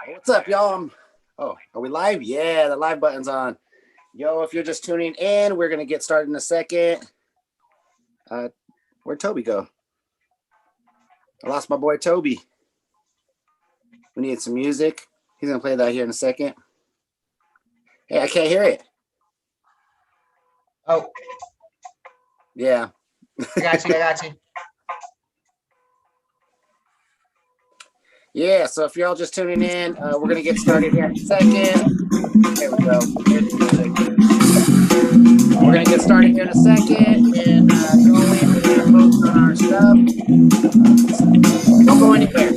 What's up, y'all? Oh, are we live? Yeah, the live button's on. Yo, if you're just tuning in, we're gonna get started in a second. Where'd Toby go? I lost my boy Toby. We need some music. He's gonna play that here in a second. Hey, I can't hear it. Oh, Yeah. I got you. Yeah, so if you're all just tuning in, we're gonna get started here in a second. There we go. Here's the music. We're gonna get started here in a second and go in. We're gonna post on our stuff. Don't go anywhere.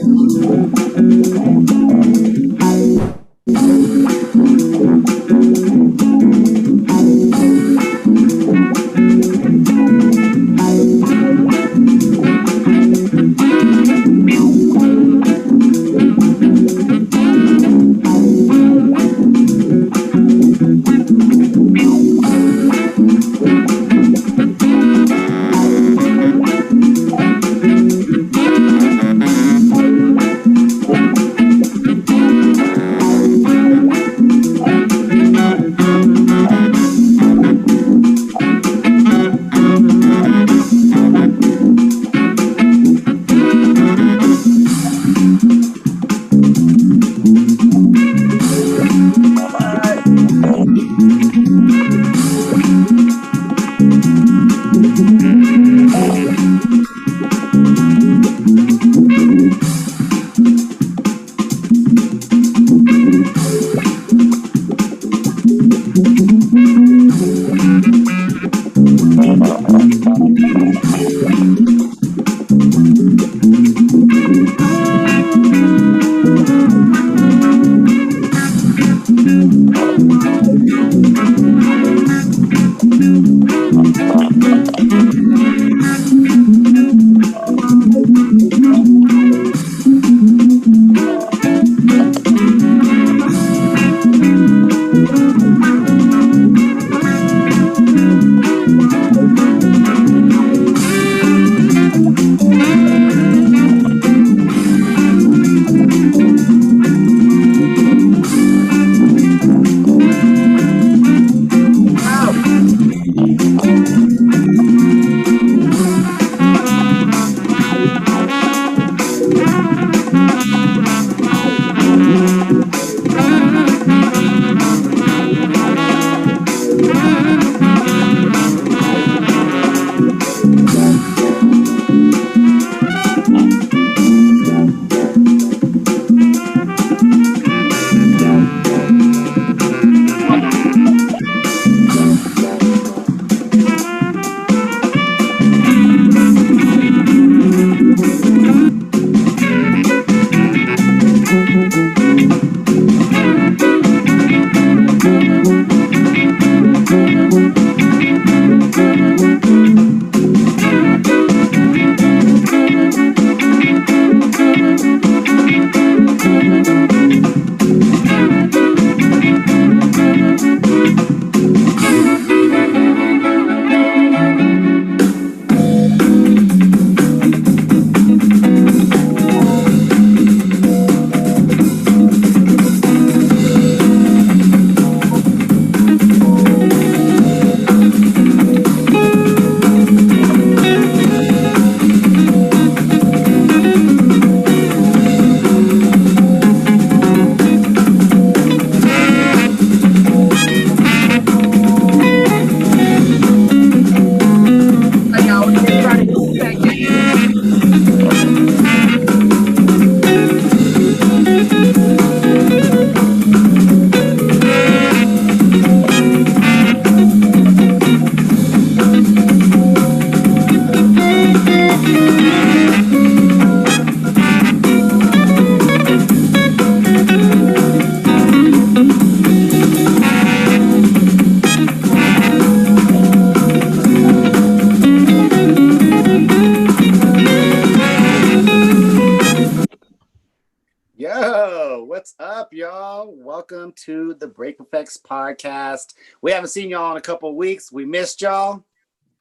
What's up, y'all? Welcome to the BreakEFX podcast. We haven't seen y'all in a couple of weeks. We missed y'all.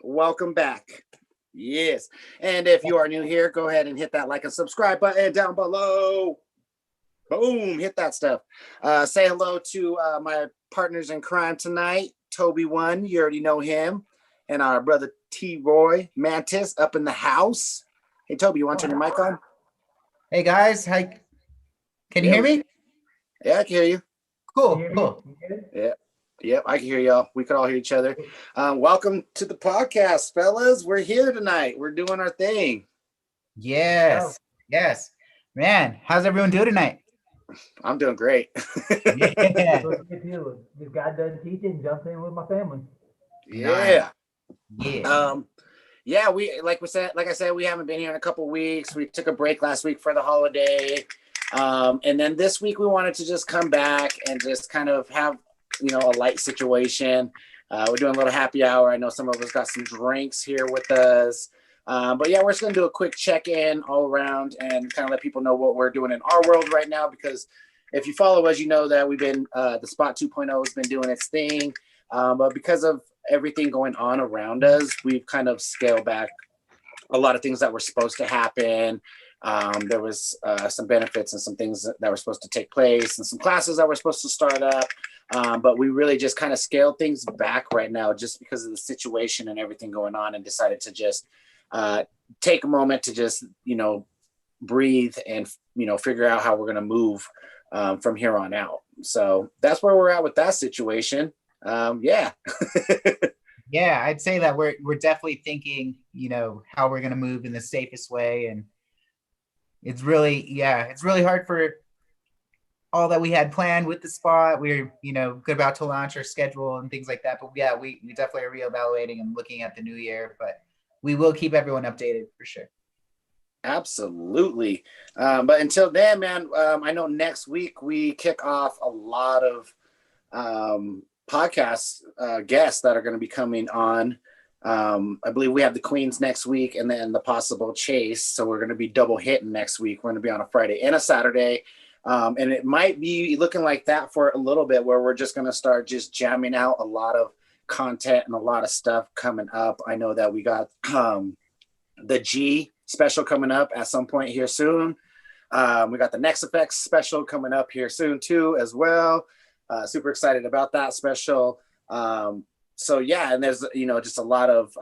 Welcome back. Yes. And if you are new here, go ahead and hit that like and subscribe button down below. Boom, hit that stuff. Say hello to my partners in crime tonight. Toby One, you already know him, and our brother T Roy Mantis up in the house. Hey Toby, you want to turn your mic on? Hey guys, hi. Can you hear me? Yeah, I can hear you. Cool. Yeah, I can hear y'all. We could all hear each other. Welcome to the podcast, fellas. We're here tonight. We're doing our thing. Yes. Man, how's everyone doing tonight? I'm doing great. Yeah. Just got done teaching, jumped in with my family. Yeah. Yeah. Yeah, like I said, we haven't been here in a couple weeks. We took a break last week for the holiday. And then this week we wanted to just come back and just kind of have, a light situation. We're doing a little happy hour. I know some of us got some drinks here with us. But yeah, we're just going to do a quick check-in all around and kind of let people know what we're doing in our world right now. Because if you follow us, you know that we've been, the Spot 2.0 has been doing its thing. But because of everything going on around us, we've kind of scaled back a lot of things that were supposed to happen. There was some benefits and some things that were supposed to take place and some classes that were supposed to start up. But we really just kind of scaled things back right now just because of the situation and everything going on, and decided to just take a moment to just, breathe and, figure out how we're going to move from here on out. So that's where we're at with that situation. Yeah. Yeah, I'd say that we're definitely thinking, how we're gonna move in the safest way, and it's really hard for all that we had planned with the spot. We're good about to launch our schedule and things like that. But yeah, we definitely are reevaluating and looking at the new year. But we will keep everyone updated for sure. Absolutely. But until then, man, I know next week we kick off a lot of podcast guests that are going to be coming on. I believe we have the Queens next week and then the possible Chase. So we're going to be double hitting next week. We're going to be on a Friday and a Saturday. And it might be looking like that for a little bit, where we're just going to start just jamming out a lot of content and a lot of stuff coming up. I know that we got the G special coming up at some point here soon. We got the BreakEFX special coming up here soon too as well. Super excited about that special. So yeah, and there's just a lot of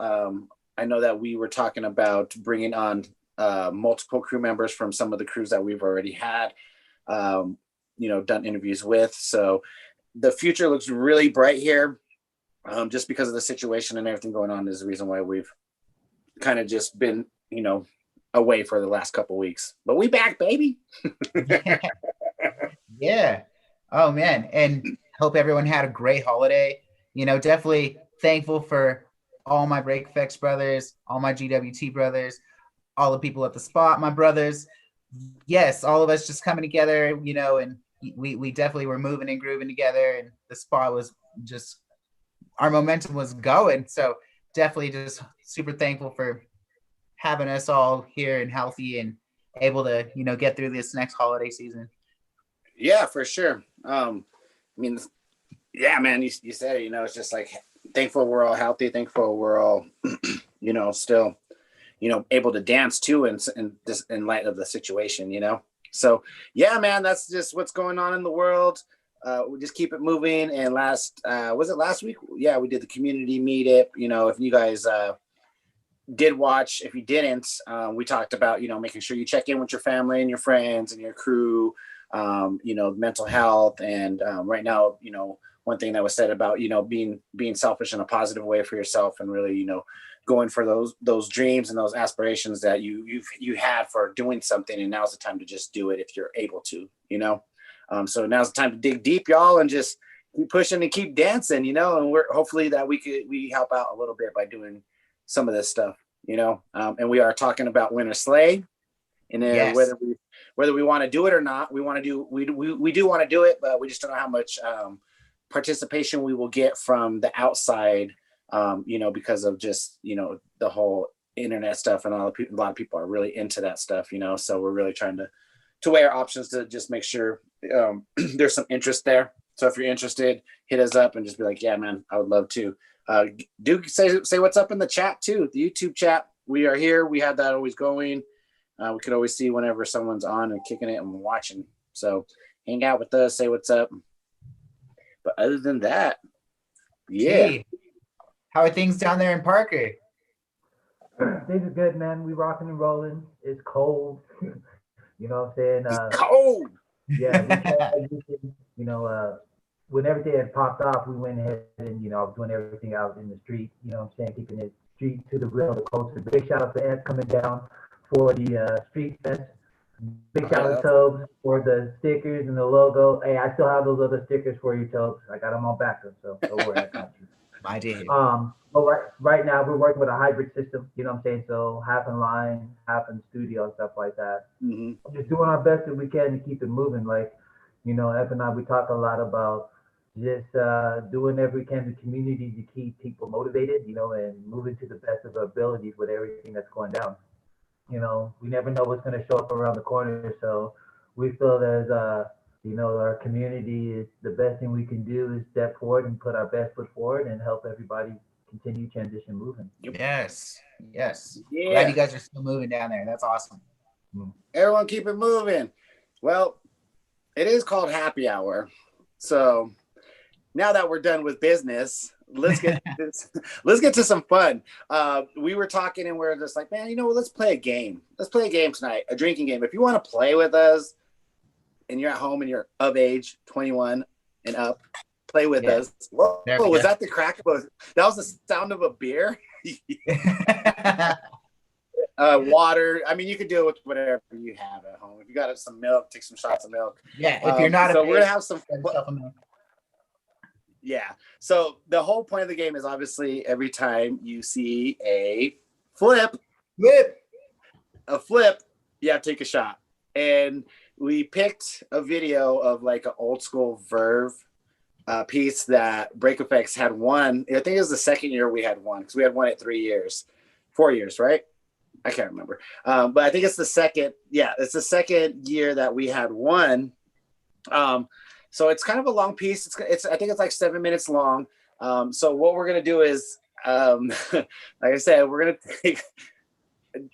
I know that we were talking about bringing on multiple crew members from some of the crews that we've already had done interviews with. So the future looks really bright here, just because of the situation and everything going on is the reason why we've kind of just been away for the last couple weeks, but we back, baby. Yeah. Oh man, and hope everyone had a great holiday. Definitely thankful for all my BreakEFX brothers, all my GWT brothers, all the people at the spot, my brothers. Yes, all of us just coming together, and we definitely were moving and grooving together, and the spot was just, our momentum was going. So definitely just super thankful for having us all here and healthy and able to, get through this next holiday season. Yeah, for sure. Yeah, man, you said it, it's just like thankful we're all healthy, thankful we're all, still, able to dance too, and just in light of the situation, So yeah, man, that's just what's going on in the world. We just keep it moving. And was it last week? Yeah, we did the community meetup. If you guys did watch, if you didn't, we talked about, making sure you check in with your family and your friends and your crew, mental health. And right now, one thing that was said about, being selfish in a positive way for yourself, and really, going for those dreams and those aspirations that you had for doing something. And now's the time to just do it if you're able to, so now's the time to dig deep, y'all, and just keep pushing and keep dancing, and we're hopefully that we help out a little bit by doing some of this stuff, and we are talking about Winter Sleigh, and Yes. whether we want to do it or not, we do want to do it, but we just don't know how much participation we will get from the outside, because of just, the whole internet stuff, and a lot of people are really into that stuff, so we're really trying to weigh our options to just make sure there's some interest there. So if you're interested, hit us up and just be like, yeah, man, I would love to. Do say what's up in the chat too, the YouTube chat. We are here. We have that always going. We could always see whenever someone's on and kicking it and watching. So hang out with us, say what's up. But other than that, yeah. Gee, how are things down there in Parker? Things are good, man. We rocking and rolling. It's cold. You know what I'm saying? It's cold. Yeah, we tried using, when everything had popped off, we went ahead and, I was doing everything out in the street, you know what I'm saying, keeping it street to the grill, the coast. Big shout out to Ed coming down for the street fest. Big shout out to Tobes for the stickers and the logo. Hey, I still have those other stickers for you, Tobes. I got them on backup, so don't worry, I got you. I did. But right now we're working with a hybrid system, you know what I'm saying? So half in line, half in studio and stuff like that. Mm-hmm. Just doing our best that we can to keep it moving. Like, Ev and I, we talk a lot about just doing every we can in the community to keep people motivated, and moving to the best of our abilities with everything that's going down. We never know what's going to show up around the corner. So we feel as, our community is the best thing we can do is step forward and put our best foot forward and help everybody continue transition moving. Yes. Yeah. Glad you guys are still moving down there. That's awesome. Everyone keep it moving. Well, it is called happy hour. So now that we're done with business, let's get to some fun. We were talking and we're just like, man, let's play a game. Let's play a game tonight, a drinking game. If you want to play with us and you're at home and you're of age, 21 and up, play with us. Whoa, was that the crack of that was the sound of a beer? Water. I mean, you could do it with whatever you have at home. If you got some milk, take some shots of milk. Yeah, if you're not so we're gonna have some yeah. So the whole point of the game is obviously every time you see a flip, you have to take a shot. And we picked a video of like an old school Verve piece that BreakEFX had won. I think it was the second year we had one because we had one at 4 years, right? I can't remember. But I think it's the second. Yeah, it's the second year that we had one. So it's kind of a long piece. It's I think it's like 7 minutes long. So what we're gonna do is, like I said, we're gonna take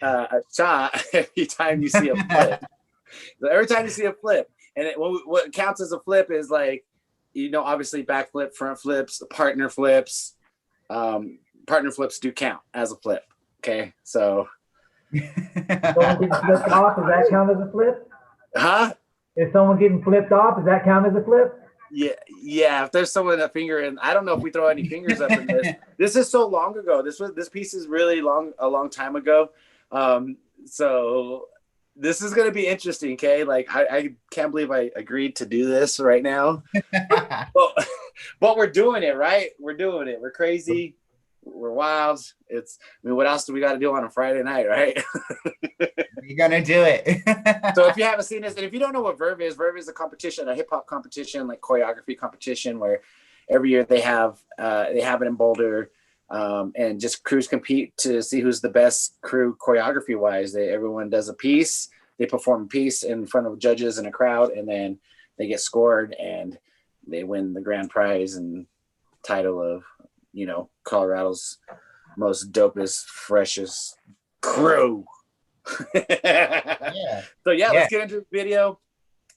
a shot every time you see a flip. So every time you see a flip, and what counts as a flip is like, obviously back flip, front flips, partner flips. Partner flips do count as a flip. Okay, so. Someone getting flipped off, does that count as a flip? Huh? If someone getting flipped off, does that count as a flip? Yeah. If there's someone a finger in, I don't know if we throw any fingers up in this. This is so long ago. This piece is really a long time ago. So this is gonna be interesting. Okay, like I can't believe I agreed to do this right now. but we're doing it, right? We're doing it. We're crazy. We're wild. What else do we got to do on a Friday night, right? You're gonna do it. So if you haven't seen this, and if you don't know what Verve is a competition, a hip hop competition, like choreography competition, where every year they have it in Boulder, and just crews compete to see who's the best crew choreography wise. Everyone does a piece, they perform a piece in front of judges and a crowd, and then they get scored and they win the grand prize and title of Colorado's most dopest, freshest crew. Yeah. So let's get into the video.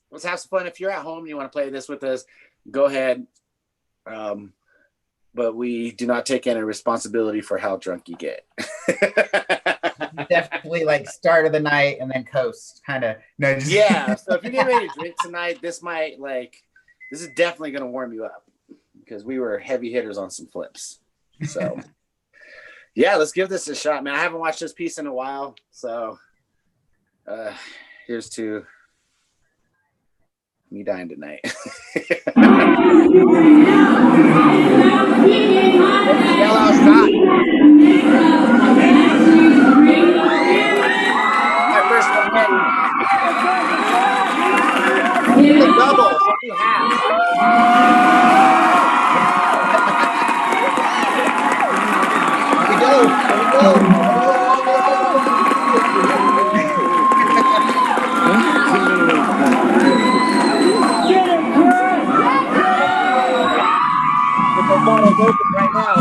Let's have some fun. If you're at home and you want to play this with us, go ahead. But we do not take any responsibility for how drunk you get. Definitely like start of the night and then coast, kind of. No, just... Yeah. So if you get ready to drink tonight, this is definitely going to warm you up because we were heavy hitters on some flips. So yeah, let's give this a shot, man. I haven't watched this piece in a while, so here's to me dying tonight. Yellow shot. My first one. It's a double, so you have. The bottle's open right now.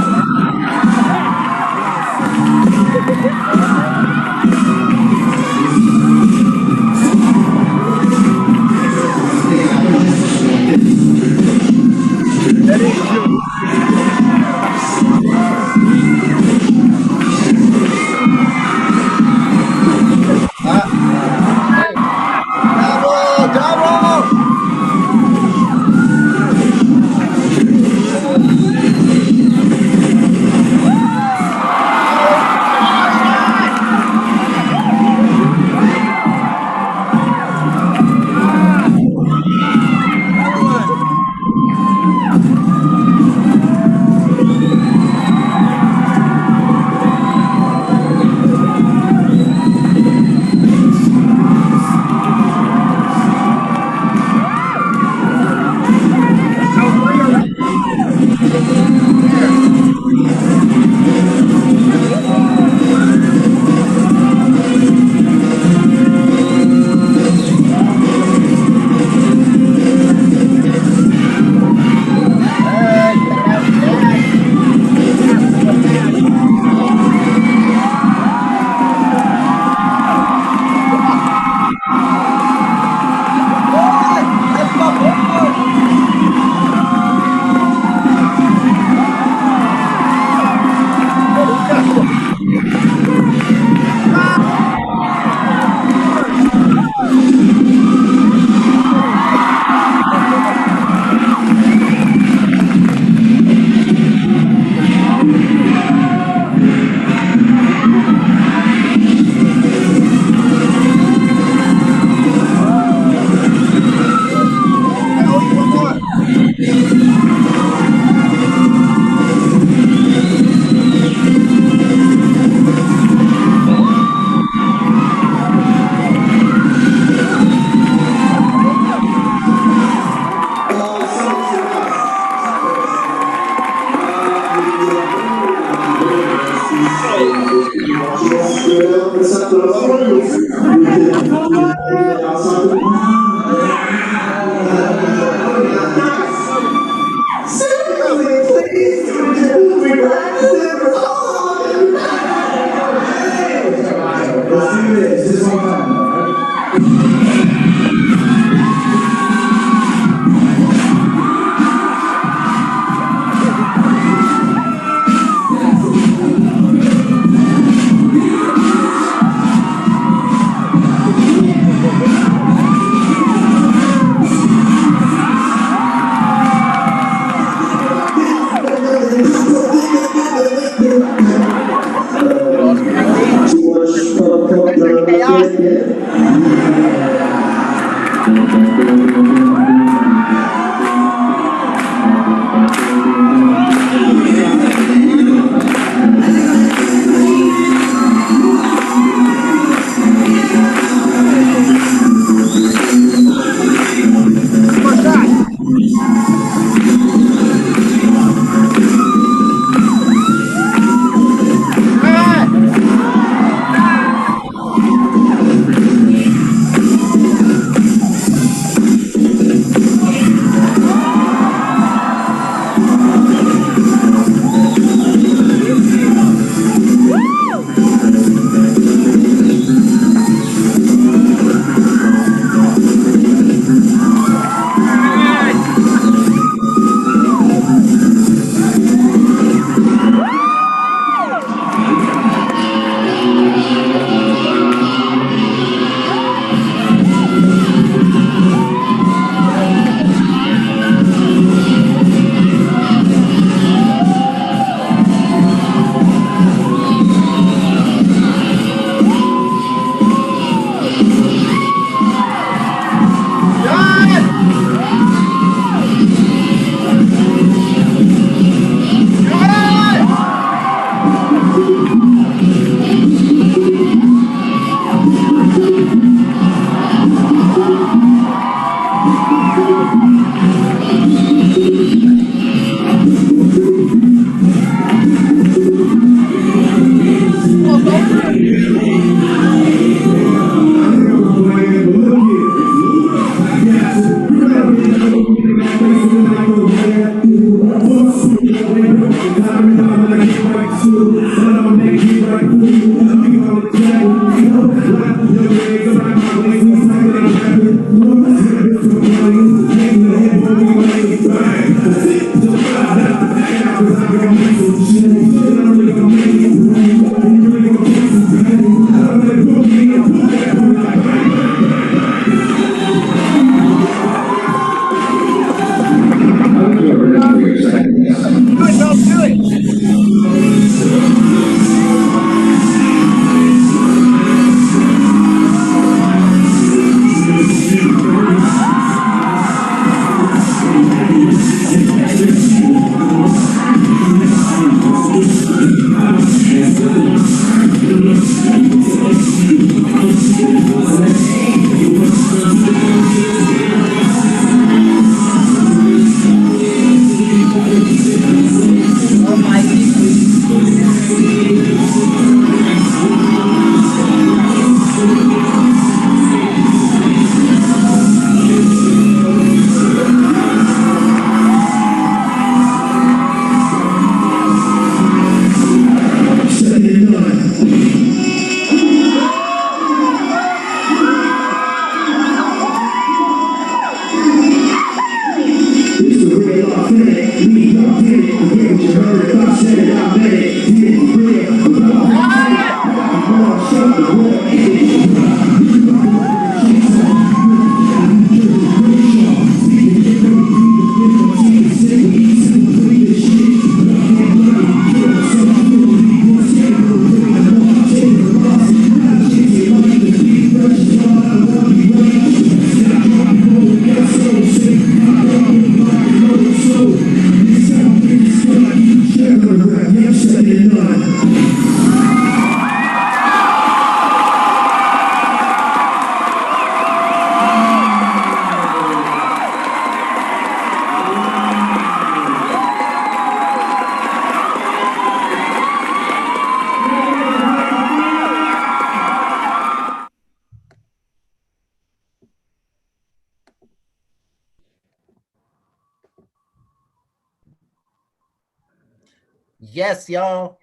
Yes, y'all.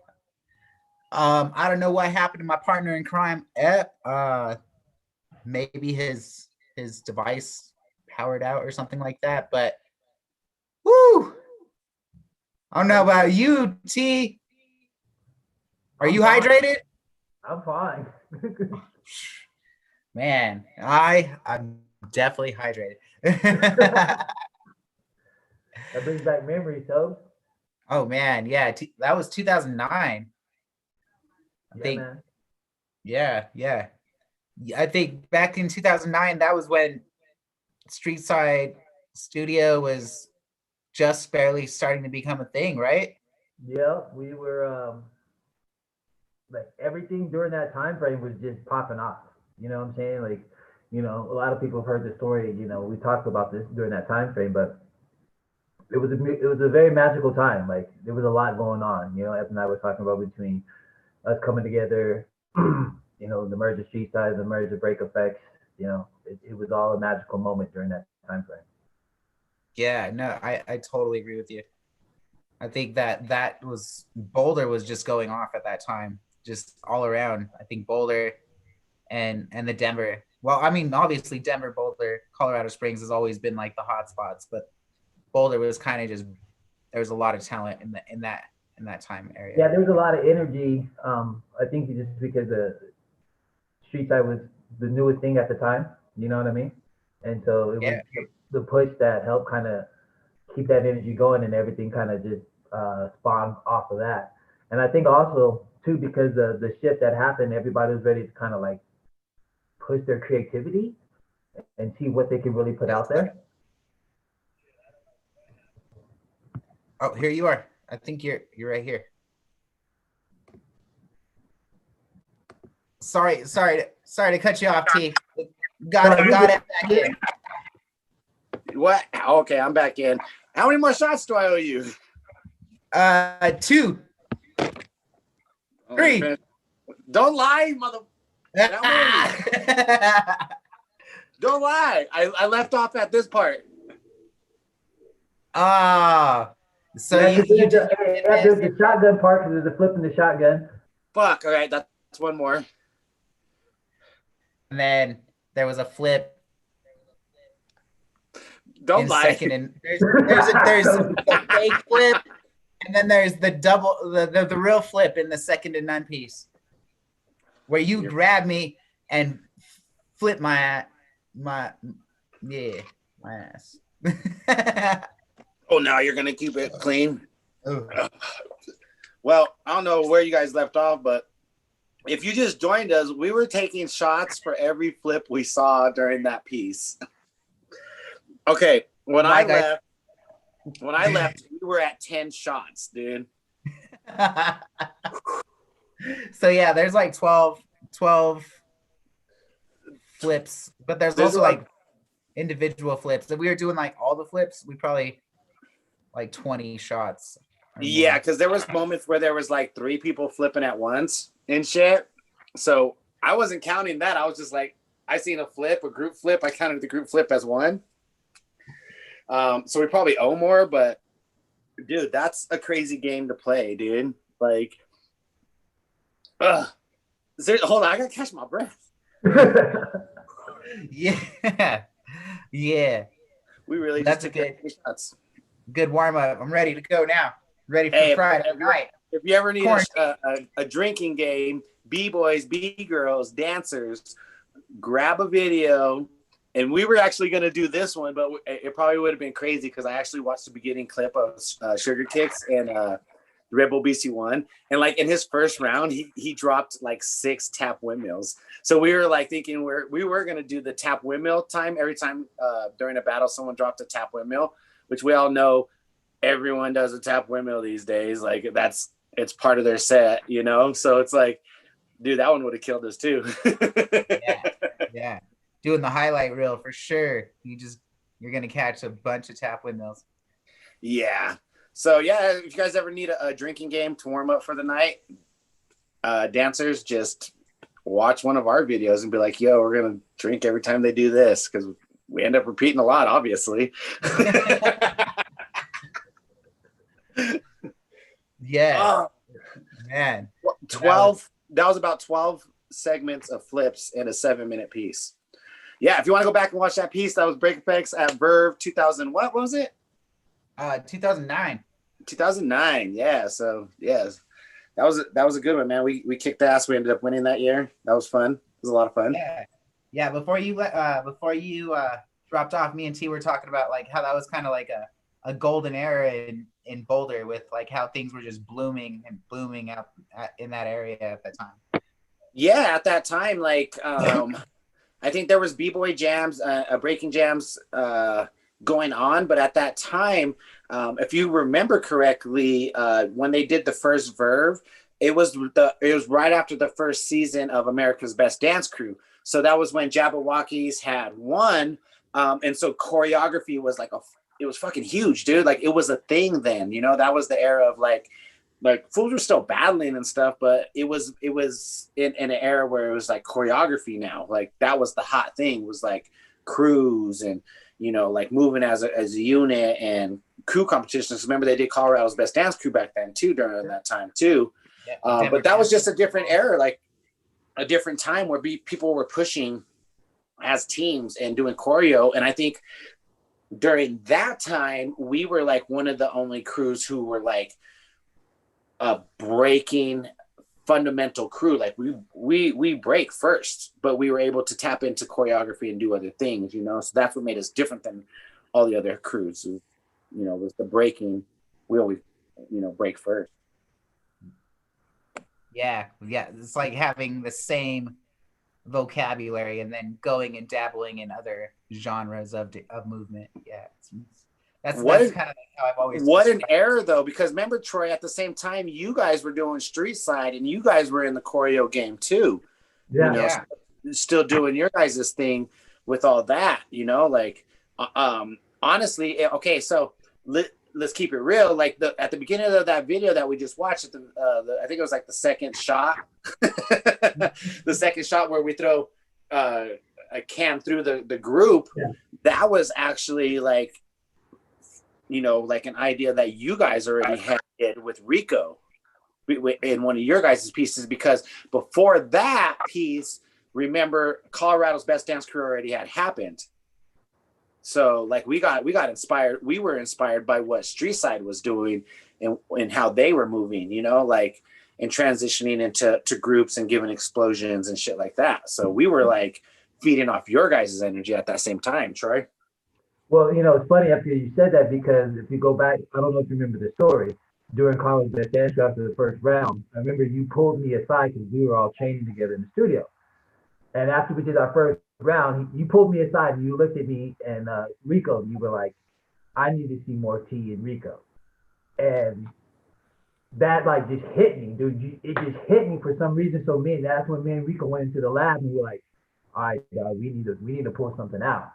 I don't know what happened to my partner in crime. Maybe his device powered out or something like that. But whoo, I don't know about you, T. Are you hydrated? I'm fine. Man, I'm definitely hydrated. That brings back memories, so. Oh man, yeah, that was 2009. I Yeah, think. man. Yeah. I think back in 2009, that was when Street Side Studio was just barely starting to become a thing, right? Yeah, we were like everything during that time frame was just popping off. You know what I'm saying? Like, a lot of people have heard the story. We talked about this during that time frame, but it was a very magical time. Like there was a lot going on. Ed and I were talking about between us coming together. The merge of Street Size, the merge of BreakEFX. It was all a magical moment during that time frame. Yeah, no, I totally agree with you. I think that was Boulder was just going off at that time, just all around. I think Boulder and the Denver. Well, I mean, obviously Denver, Boulder, Colorado Springs has always been like the hot spots, but Boulder was kind of just there was a lot of talent in that time area. Yeah, there was a lot of energy. I think just because the Street Side was the newest thing at the time. You know what I mean? And so it was Yeah. the push that helped kind of keep that energy going, and everything kind of just spawned off of that. And I think also too, because the shift that happened, everybody was ready to kind of like push their creativity and see what they can really put out there. Oh, here you are. I think you're right here. Sorry to cut you off, T. Got it back in. What? Okay, I'm back in. How many more shots do I owe you? 2. 3. Don't lie, mother. Don't lie. I left off at this part. So yeah, you there's the shotgun part because there's a flip in the shotgun. Fuck. All right, that's one more. And then there was a flip. Don't lie. Second, and there's a fake flip, and then there's the double, the real flip in the second and none piece, where you grab me and flip my ass. Oh, now you're gonna keep it clean. Well, I don't know where you guys left off, but if you just joined us, we were taking shots for every flip we saw during that piece. Okay, when I left, we were at 10 shots, dude. So yeah, there's like 12 flips, but there's also like individual flips. If we were doing like all the flips, we probably like 20 shots. Yeah, because there was moments where there was like 3 people flipping at once and shit. So I wasn't counting that. I was just like, I seen a group flip. I counted the group flip as one. So we probably owe more, but dude, that's a crazy game to play, dude. Like, hold on, I gotta catch my breath. Yeah. We really that's just a good warm up. I'm ready to go now. Ready for Friday night. If you ever need a drinking game, B-boys, B-girls, dancers, grab a video. And we were actually going to do this one, but it probably would have been crazy because I actually watched the beginning clip of Sugar Kicks and Red Bull BC1. And like in his first round, he dropped like 6 tap windmills. So we were like thinking we were going to do the tap windmill time every time during a battle someone dropped a tap windmill, which we all know everyone does a tap windmill these days. Like it's part of their set, you know? So it's like, dude, that one would have killed us too. Yeah. Doing the highlight reel for sure. You're gonna catch a bunch of tap windmills. Yeah. So yeah, if you guys ever need a drinking game to warm up for the night, dancers just watch one of our videos and be like, "Yo, we're gonna drink every time they do this," because we end up repeating a lot, obviously. Yeah, man. 12. That was about 12 segments of flips in a 7-minute piece. Yeah, if you want to go back and watch that piece, that was BreakEFX at Verve 2000. What was it? 2009. 2009. Yeah. So yes, that was a good one, man. We kicked ass. We ended up winning that year. That was fun. It was a lot of fun. Yeah. Before you dropped off, me and T were talking about like how that was kind of like a golden era in Boulder, with like how things were just blooming and booming out in that area at that time. Yeah, at that time, like I think there was b-boy jams, breaking jams going on, but at that time, if you remember correctly, when they did the first Verve, it was right after the first season of America's Best Dance Crew. So that was when Jabberwockies had won, and so choreography was like it was fucking huge, dude. Like it was a thing then, you know. That was the era of like fools were still battling and stuff, but it was in an era where it was like choreography now. Like that was the hot thing, was like crews and, you know, like moving as a unit and crew competitions. Remember they did Colorado's Best Dance Crew back then too, during that time too. But that was just a different era, like a different time where people were pushing as teams and doing choreo. And I think during that time, we were like one of the only crews who were like a breaking fundamental crew. Like we break first, but we were able to tap into choreography and do other things, you know. So that's what made us different than all the other crews. You know, was the breaking. We always, you know, break first. Yeah. It's like having the same vocabulary and then going and dabbling in other genres of movement. Yeah. That's kind of how I've always. What an error, though, because remember, Troy, at the same time, you guys were doing street side and you guys were in the choreo game too. Yeah. You know, still doing your guys' thing with all that, you know, like, honestly, okay, so let's keep it real. Like at the beginning of that video that we just watched, I think it was like the second shot, the second shot where we throw a can through the group. Yeah. That was actually like, you know, like an idea that you guys already had with Rico in one of your guys' pieces, because before that piece, remember, Colorado's Best Dance Crew already had happened. So like we got inspired. We were inspired by what Street Side was doing and how they were moving, you know, like, and transitioning into groups and giving explosions and shit like that. So we were like feeding off your guys' energy at that same time, Troy. Well, you know, it's funny after you said that, because if you go back, I don't know if you remember the story, during college Best Dance Crew after the first round, I remember you pulled me aside because we were all training together in the studio. And after we did our first round, you pulled me aside and you looked at me and Rico, you were like, I need to see more T in Rico. And that like just hit me, dude. It just hit me for some reason. So that's when me and Rico went into the lab and we were like, all right, we need to pull something out.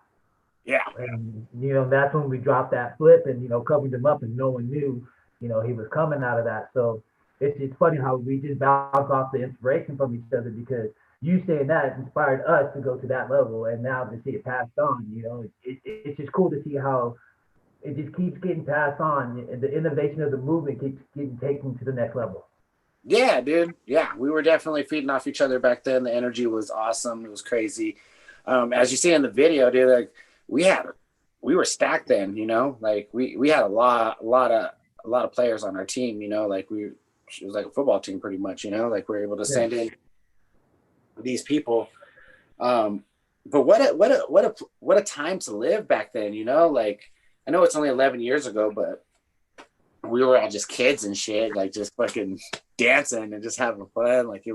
Yeah. And, you know, that's when we dropped that flip and, you know, covered him up and no one knew, you know, he was coming out of that. So it's funny how we just bounce off the inspiration from each other, because you saying that inspired us to go to that level. And now to see it passed on, you know, it's just cool to see how it just keeps getting passed on. And the innovation of the movement keeps getting taken to the next level. Yeah, dude. Yeah, we were definitely feeding off each other back then. The energy was awesome. It was crazy. As you see in the video, dude, like, we were stacked then, you know, like we had a lot of players on our team, you know, like it was like a football team pretty much, you know, like we're able to send in these people. But what a time to live back then, you know, like I know it's only 11 years ago, but we were all just kids and shit, like just fucking dancing and just having fun. Like we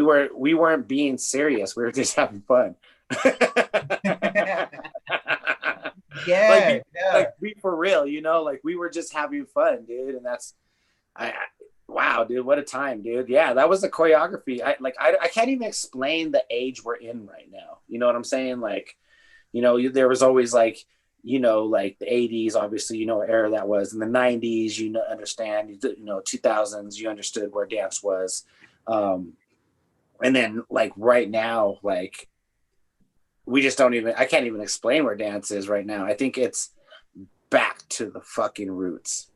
weren't being serious. We were just having fun. Like be for real, you know, like we were just having fun, dude. And that's wow, dude, what a time, dude. Yeah, that was the choreography. I can't even explain the age we're in right now, you know what I'm saying? Like, you know, there was always like, you know, like the 80s, obviously, you know what era that was. In the 90s, you know, understand, you know, 2000s, you understood where dance was. And then like right now, like I can't even explain where dance is right now. I think it's back to the fucking roots.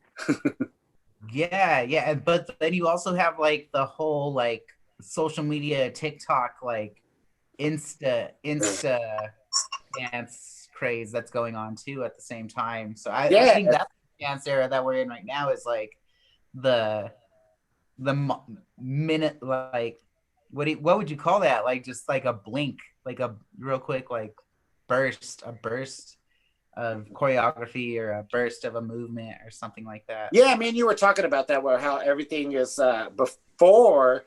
Yeah. But then you also have like the whole like social media, TikTok, like Insta dance craze that's going on too at the same time. So I Yeah, think that dance era that we're in right now is like the minute, like what would you call that? Like just like a blink, like a real quick like a burst of choreography or a burst of a movement or something like that. yeah. I mean, you were talking about that, where how everything is before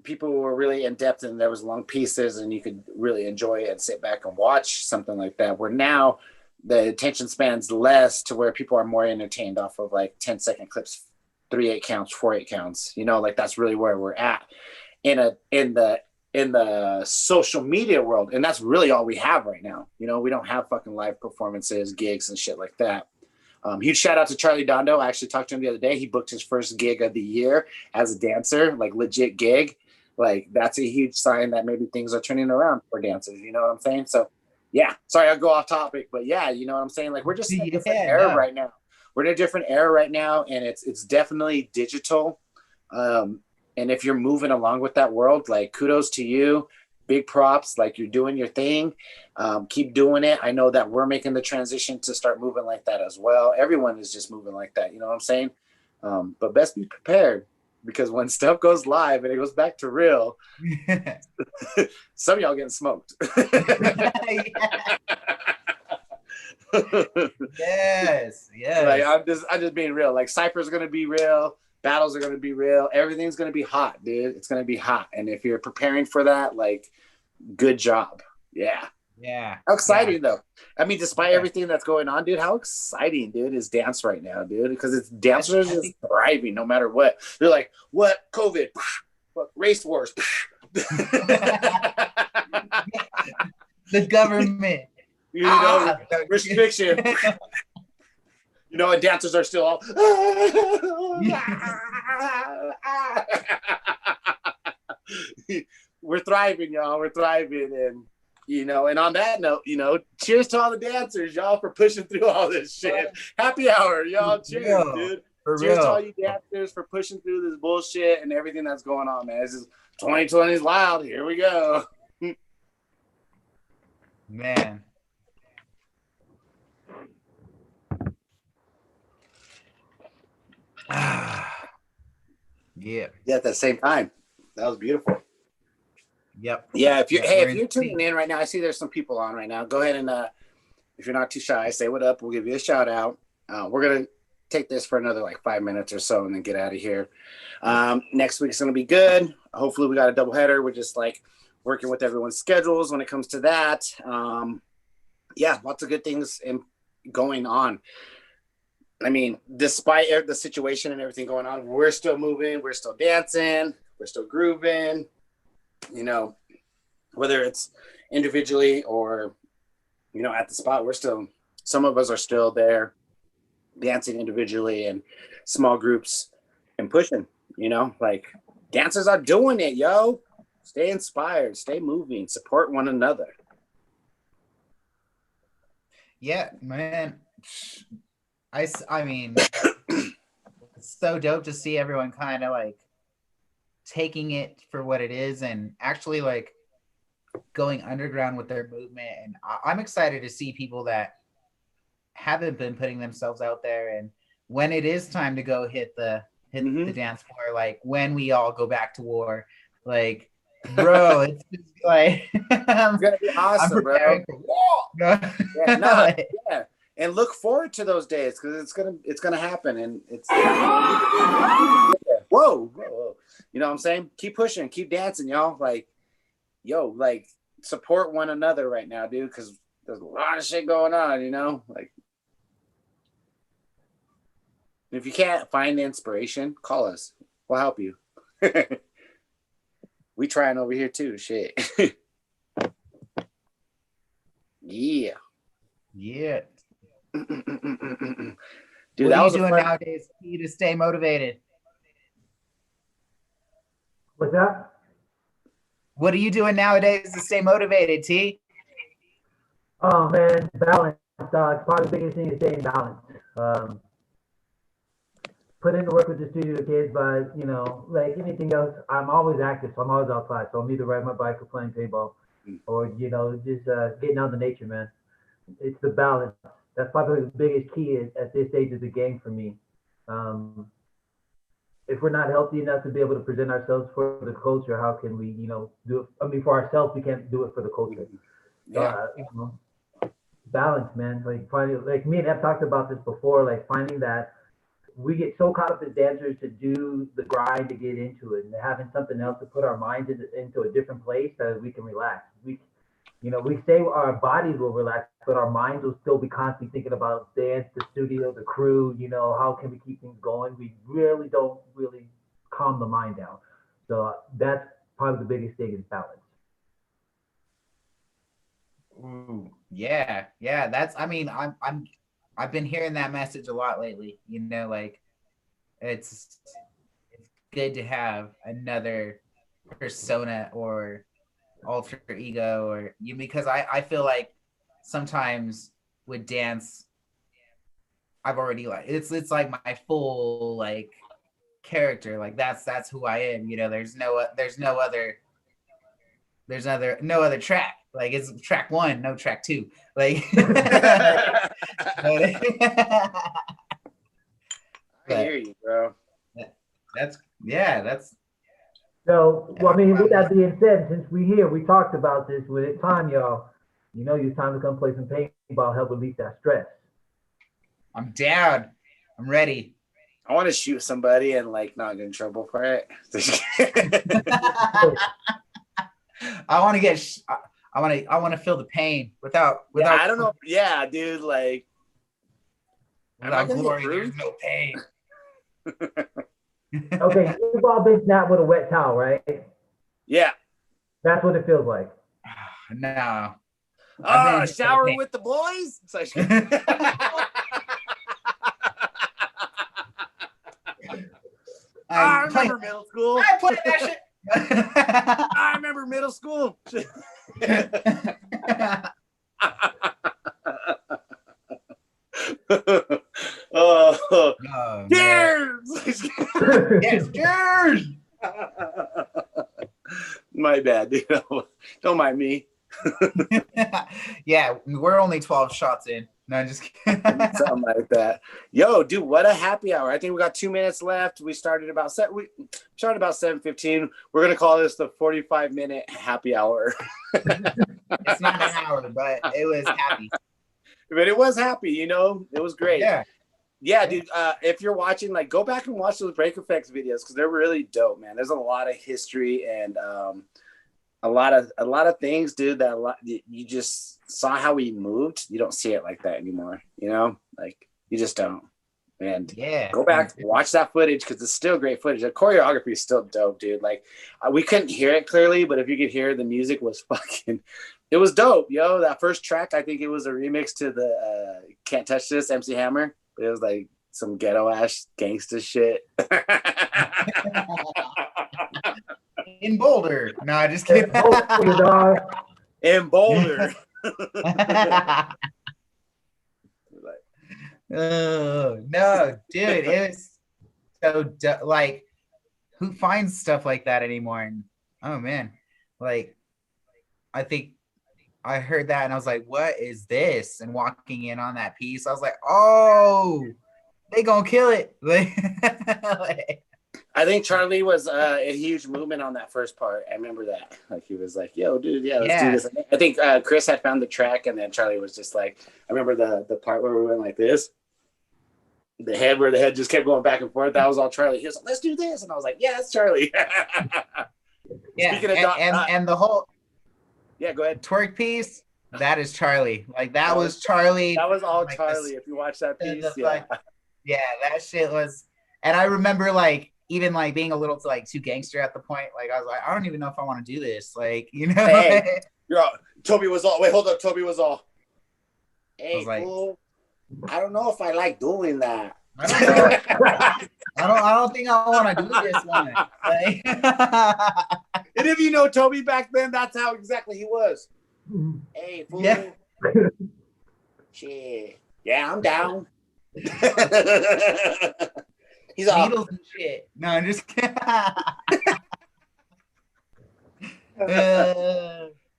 people were really in depth and there was long pieces and you could really enjoy it and sit back and watch something like that. Where now the attention span's less, to where people are more entertained off of like 10-second clips, 3/8 counts, 4/8 counts. You know, like that's really where we're at in the social media world, and that's really all we have right now. You know, we don't have fucking live performances, gigs, and shit like that. Huge shout out to Charlie Dondo. I actually talked to him the other day. He booked his first gig of the year as a dancer, like legit gig. Like that's a huge sign that maybe things are turning around for dancers. You know what I'm saying? So, yeah. Sorry, I'll go off topic, but yeah, you know what I'm saying. Like we're just in a different era right now. We're in a different era right now, and it's definitely digital. And if you're moving along with that world, like kudos to you. Big props, like you're doing your thing. Keep doing it. I know that we're making the transition to start moving like that as well. Everyone is just moving like that. You know what I'm saying? But best be prepared, because when stuff goes live and it goes back to real, some of y'all getting smoked. Yes. Like I'm just being real. Like Cypher's gonna be real. Battles are gonna be real. Everything's gonna be hot, dude. It's gonna be hot. And if you're preparing for that, like, good job. Yeah. Yeah. How exciting though. I mean, despite everything that's going on, dude, how exciting, dude, is dance right now, dude? Because it's dancers just thriving no matter what. They're like, what? COVID, what? Race wars. The government. You know, restriction. You know, and dancers are still all. We're thriving, y'all. We're thriving, and you know. And on that note, you know, cheers to all the dancers, y'all, for pushing through all this shit. Happy hour, y'all. Cheers, dude. Cheers to all you dancers for pushing through this bullshit and everything that's going on, man. This is 2020 is wild. Here we go, man. Yeah. At the same time, that was beautiful. Yep. Yeah. If you're tuning in right now, I see there's some people on right now. Go ahead and if you're not too shy, say what up. We'll give you a shout out. We're gonna take this for another like 5 minutes or so and then get out of here. Next week's gonna be good. Hopefully we got a double header. We're just like working with everyone's schedules when it comes to that. Yeah, lots of good things going on. I mean, despite the situation and everything going on, we're still moving, we're still dancing, we're still grooving, you know, whether it's individually or, you know, at the spot, some of us are still there dancing individually and small groups and pushing, you know, like dancers are doing it, yo. Stay inspired, stay moving, support one another. Yeah, man. I mean, it's so dope to see everyone kind of like taking it for what it is and actually like going underground with their movement. And I'm excited to see people that haven't been putting themselves out there. And when it is time to go hit the dance floor, like when we all go back to war, like, bro, it's just like it's gonna be awesome, bro. Yeah. And look forward to those days, because it's gonna happen, and it's whoa. You know what I'm saying? Keep pushing, keep dancing, y'all. Like, yo, like support one another right now, dude, because there's a lot of shit going on, you know? Like, if you can't find the inspiration, call us. We'll help you. We trying over here too, shit. Yeah. Dude, what are you doing nowadays to stay motivated? What's that? What are you doing nowadays to stay motivated, T? Oh man, balance. It's probably the biggest thing is staying balanced. put in the work with the studio kids, but you know, like anything else, I'm always active, so I'm always outside. So I'm either riding my bike or playing paintball, or you know, just getting out in nature, man. It's the balance. That's probably the biggest key at this stage of the game for me. Um, if we're not healthy enough to be able to present ourselves for the culture, how can we, you know, do it? I mean, for ourselves, we can't do it for the culture. So, Yeah. you know, balance, man. Like finding, like me and I've talked about this before. Like finding that we get so caught up as dancers to do the grind to get into it, and having something else to put our minds into a different place that we can relax. We, you know, we say our bodies will relax, but our minds will still be constantly thinking about dance, the studio, the crew. You know, how can we keep things going? We really don't really calm the mind down. So that's probably the biggest thing is balance. Ooh, yeah, yeah. That's. I mean, I've been hearing that message a lot lately. You know, like it's good to have another persona or alter ego or you because I feel like sometimes with dance I've already like it's like my full like character, like that's who I am, you know. No other track, like it's track one, no track two, like I hear you, bro. that's yeah, that's So, well, I yeah, mean, with that being said, since we here, we talked about this. When it's time, y'all, you know, it's time to come play some paintball, help release that stress. I'm down, I'm ready. I want to shoot somebody and like not get in trouble for it. I want to get I want to feel the pain without Yeah, I don't know. Yeah, dude, like without glory there's no pain. Okay, you've all been snapped with a wet towel, right? Yeah. That's what it feels like. No. Shower with the boys? It's like... I remember middle school. I played that shit. I remember middle school. Oh, cheers! Yes, cheers! My bad, dude. Don't mind me. Yeah, we're only 12 shots in. No, just kidding. Something like that. Yo, dude, what a happy hour. I think we got 2 minutes left. We started about 7:15. We're gonna call this the 45-minute happy hour. It's not an hour, but it was happy. But it was happy, you know. It was great. Yeah, dude. If you're watching, like, go back and watch those BreakEFX videos because they're really dope, man. There's a lot of history and a lot of things, dude. You just saw how he moved. You don't see it like that anymore, you know. Like you just don't. And yeah, go back, watch that footage because it's still great footage. The choreography is still dope, dude. Like we couldn't hear it clearly, but if you could hear, the music was fucking. It was dope, yo. That first track, I think it was a remix to the "Can't Touch This" MC Hammer. It was like some ghetto ass gangsta shit. In Boulder. No, just kidding. In Boulder. Oh no, dude, it was so like who finds stuff like that anymore? And oh man, like I think I heard that and I was like, what is this? And walking in on that piece, I was like, oh, they gonna kill it. Like, I think Charlie was a huge movement on that first part. I remember that. Like he was like, yo, dude, let's do this. I think Chris had found the track and then Charlie was just like, I remember the part where we went like this. The head just kept going back and forth. That was all Charlie. He was like, let's do this. And I was like, yeah, it's Charlie. Yeah. Speaking of and the whole go ahead. Twerk piece, that is Charlie. Like that was Charlie. That was all like Charlie. If you watch that piece. Yeah, that shit was. And I remember like even like being a little like too gangster at the point. Like I was like, I don't even know if I want to do this. Like, you know. Hey, Toby was all. Wait, hold up. Toby was all. Hey, fool. I don't know if I like doing that. I don't know. I don't think I want to do this one. Like, and if you know Toby back then, that's how exactly he was. Hey, fool. Yeah. Shit. Yeah, I'm down. He's all. needles and shit. No, I'm just kidding.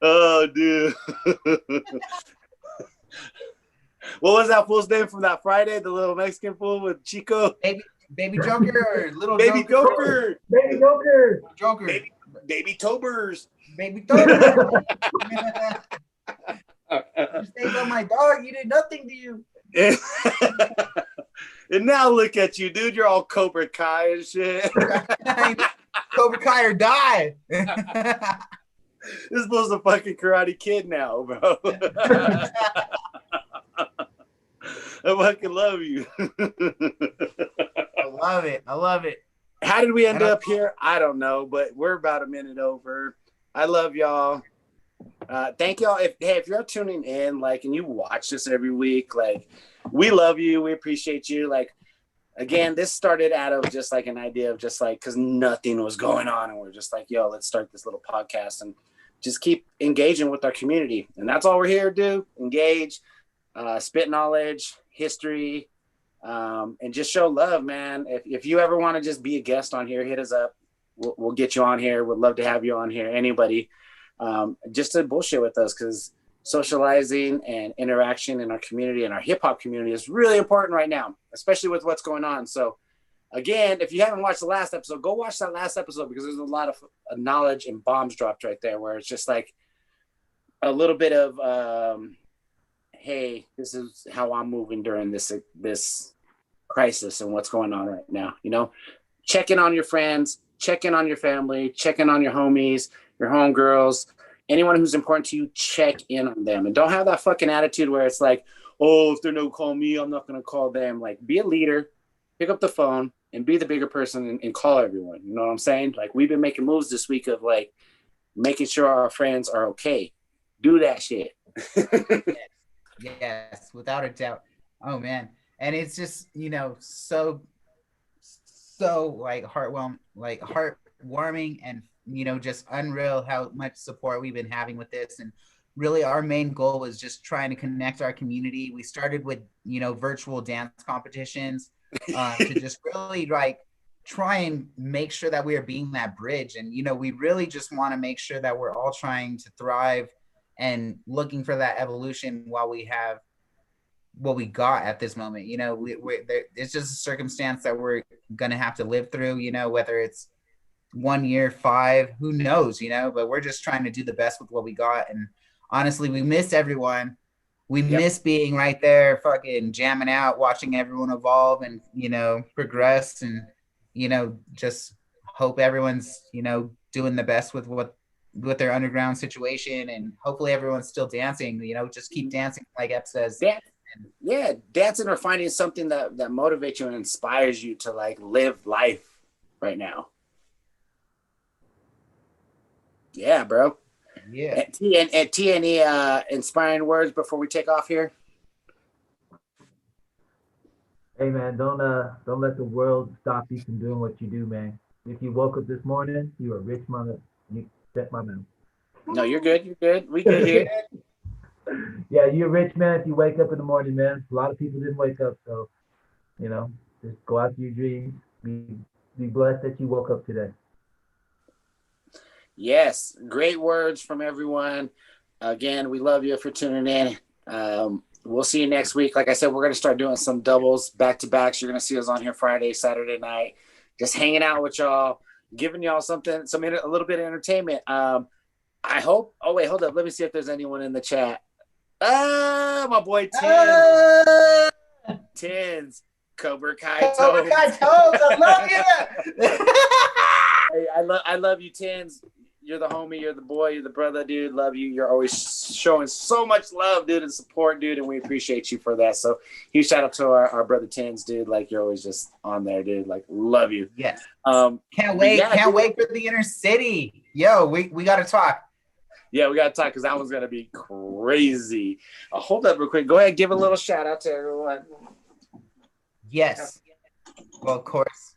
Oh, dude. What was that fool's name from that Friday? The little Mexican fool with Chico? Baby Joker or little Baby Joker? Joker. Baby Joker. Joker. Baby Tobers. Baby Joker. You stayed on my dog. You did nothing to you. And now look at you, dude. You're all Cobra Kai and shit. Cobra Kai or die. This was a fucking Karate Kid now, bro. I fucking love you. I love it. I love it. How did we end up here? I don't know, but we're about a minute over. I love y'all. Thank y'all. If you're tuning in, like, and you watch this every week, like, we love you. We appreciate you. Like, again, this started out of just like an idea of just like, because nothing was going on, and we're just like, yo, let's start this little podcast and just keep engaging with our community. And that's all we're here to do. Engage, spit knowledge, history, and just show love, man. If you ever want to just be a guest on here, hit us up. We'll get you on here. We'd love to have you on here. Anybody, just to bullshit with us, because socializing and interaction in our community and our hip hop community is really important right now, especially with what's going on. So again, if you haven't watched the last episode, go watch that last episode, because there's a lot of knowledge and bombs dropped right there, where it's just like a little bit of, hey, this is how I'm moving during this crisis and what's going on right now. You know, check in on your friends, check in on your family, check in on your homies, your homegirls, anyone who's important to you. Check in on them, and don't have that fucking attitude where it's like, oh, if they're no call me, I'm not gonna call them. Like, be a leader, pick up the phone, and be the bigger person and call everyone. You know what I'm saying? Like, we've been making moves this week of like making sure our friends are okay. Do that shit. Yes, without a doubt. Oh man, and it's just, you know, so like heartwarming, and you know, just unreal how much support we've been having with this. And really, our main goal was just trying to connect our community. We started with, you know, virtual dance competitions to just really like try and make sure that we are being that bridge. And you know, we really just want to make sure that we're all trying to thrive and looking for that evolution while we have what we got at this moment. You know, it's just a circumstance that we're going to have to live through, you know, whether it's 1 year, 5, who knows, you know, but we're just trying to do the best with what we got. And honestly, we miss everyone. We miss being right there, fucking jamming out, watching everyone evolve and, you know, progress, and, you know, just hope everyone's, you know, doing the best with their underground situation, and hopefully everyone's still dancing, you know, just keep dancing, like Ep says. Yeah, dancing or finding something that motivates you and inspires you to like live life right now. Yeah, bro. Yeah. And T, any inspiring words before we take off here? Hey man, don't let the world stop you from doing what you do, man. If you woke up this morning, you a rich mother. You set my mouth. No, you're good. You're good. We good here. Yeah, you're a rich man if you wake up in the morning, man. A lot of people didn't wake up, so you know, just go after your dreams. Be blessed that you woke up today. Yes, great words from everyone. Again, we love you for tuning in. We'll see you next week. Like I said, we're going to start doing some doubles back to backs. You're going to see us on here Friday, Saturday night, just hanging out with y'all, giving y'all a little bit of entertainment. I hope. Oh wait, hold up. Let me see if there's anyone in the chat. My boy Tins, Cobra Kai Toes. Cobra Kai Toes, I love you. Hey, I love you, Tins. You're the homie, you're the boy, you're the brother, dude. Love you. You're always showing so much love, dude, and support, dude, and we appreciate you for that. So huge shout out to our brother Tins, dude. Like, you're always just on there, dude. Like, love you. Yes. Can't wait For the inner city. Yo, we got to talk. Yeah, we got to talk, because that one's going to be crazy. Hold up real quick. Go ahead, give a little shout out to everyone. Yes. Well, of course.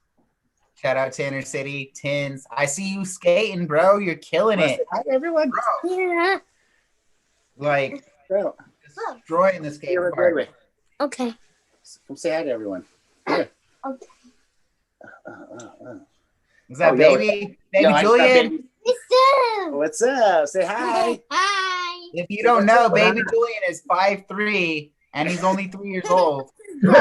Shout out to Inner City, Tins. I see you skating, bro. You're killing it. Hi, everyone. Bro. Yeah. Like, Bro. destroying the skate park. Okay. Come say hi to everyone. Yeah. Okay. Is that Oh, baby yo, I just got Julian? baby. What's up? Say hi. Hi. If you don't know, baby Julian is 5'3", and he's only 3 years old. Dude, You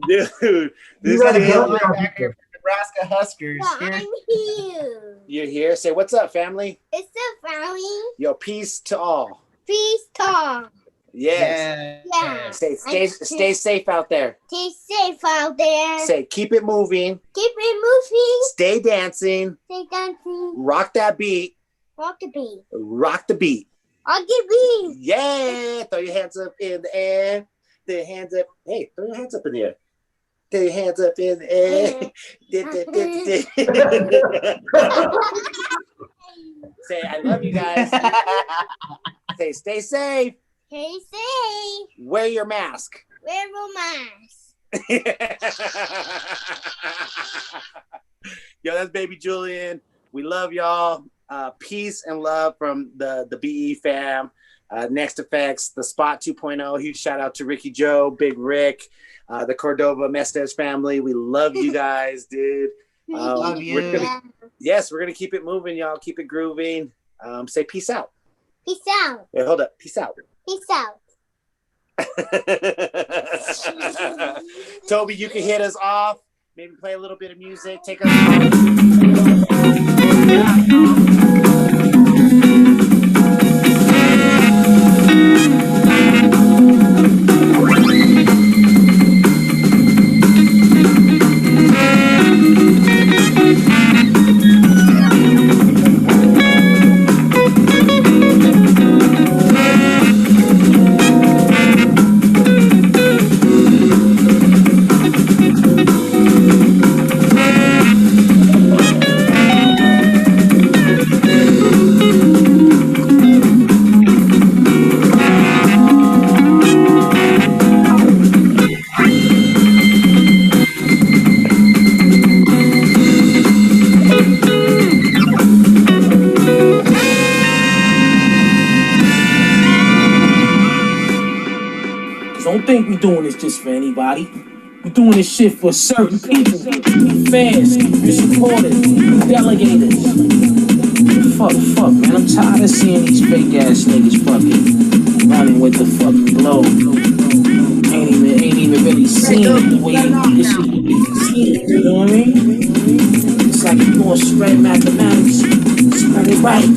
this gotta He's a get kid, up there. linebacker for Nebraska Huskers. I'm here. you're here. Say what's up, family. It's a family. Yo, peace to all. Peace talk. Yes. Yeah. Say stay safe out there. Stay safe out there. Say keep it moving. Keep it moving. Stay dancing. Stay dancing. Rock that beat. Rock the beat. Rock the beat. Rock the beat. Yeah. Throw your hands up in the air. Throw your hands up. Hey, throw your hands up in the air. Throw your hands up in the air. Say I love you guys. Say stay safe. Stay safe. Wear your mask. Wear a mask. Yo, that's baby Julian. We love y'all. Peace and love from the BE fam. Next Effects, the Spot 2.0. Huge shout out to Ricky Joe, Big Rick, the Cordova Mestez family. We love you guys, dude. Love you. We're gonna keep it moving, y'all. Keep it grooving. Say peace out. Peace out. Wait, hold up. Peace out. Peace out. Toby, you can hit us off. Maybe play a little bit of music. Take us off. Don't think we're doing this just for anybody. We're doing this shit for certain people. Fans, your supporters, delegators. Fuck, man. I'm tired of seeing these fake ass niggas fucking running with the fucking glow. Ain't even really seeing it the way this shit is seen. You know what I mean? It's like you're gonna spread mathematics. Spread it right.